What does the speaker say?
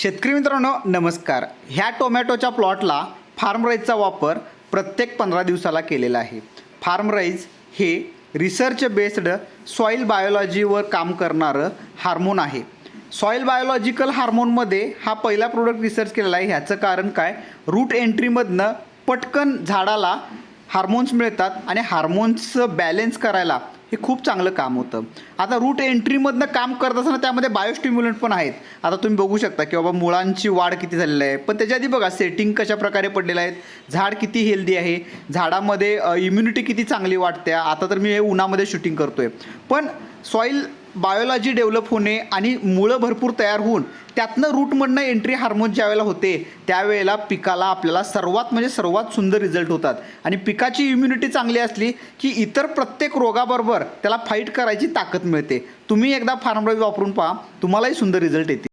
शेतकरी मित्रांनो नमस्कार. ह्या टोमॅटोच्या प्लॉटला फार्मराईजचा वापर प्रत्येक 15 दिवसाला केलेला आहे. फार्मराईज हे रिसर्च बेस्ड सॉईल बायोलॉजीवर काम करणारं हार्मोन आहे. सॉईल बायोलॉजिकल हार्मोनमध्ये हा पहिला प्रोडक्ट रिसर्च केलेला आहे. ह्याचं कारण काय, रूट एंट्रीमधनं पटकन झाडाला हार्मोन्स मिळतात आणि हार्मोन्सचं बॅलेन्स करायला हे खूप चांगलं काम होतं. आता रूट एंट्रीमधनं काम करत असताना त्यामध्ये बायोस्टिम्युलंट पण आहेत. आता तुम्ही बघू शकता की बाबा मुळांची वाढ किती झालेली आहे, पण त्याच्या आधी बघा सेटिंग कशा प्रकारे पडलेलं आहे, झाड किती हेल्दी आहे, झाडामध्ये इम्युनिटी किती चांगली वाटते. आता तर मी हे उन्हामध्ये शूटिंग करतोय, पण सॉईल बायोलॉजी डेव्हलप होणे आणि मुळं भरपूर तयार होऊन त्यातनं रूटमधनं एंट्री हार्मोन ज्यावेळेला होते त्यावेळेला पिकाला आपल्याला सर्वात सुंदर रिझल्ट होतात. आणि पिकाची इम्युनिटी चांगली असली की इतर प्रत्येक रोगाबरोबर त्याला फाईट करायची ताकद मिळते. तुम्ही एकदा फार्मराईज वापरून पहा, तुम्हालाही सुंदर रिझल्ट येतील.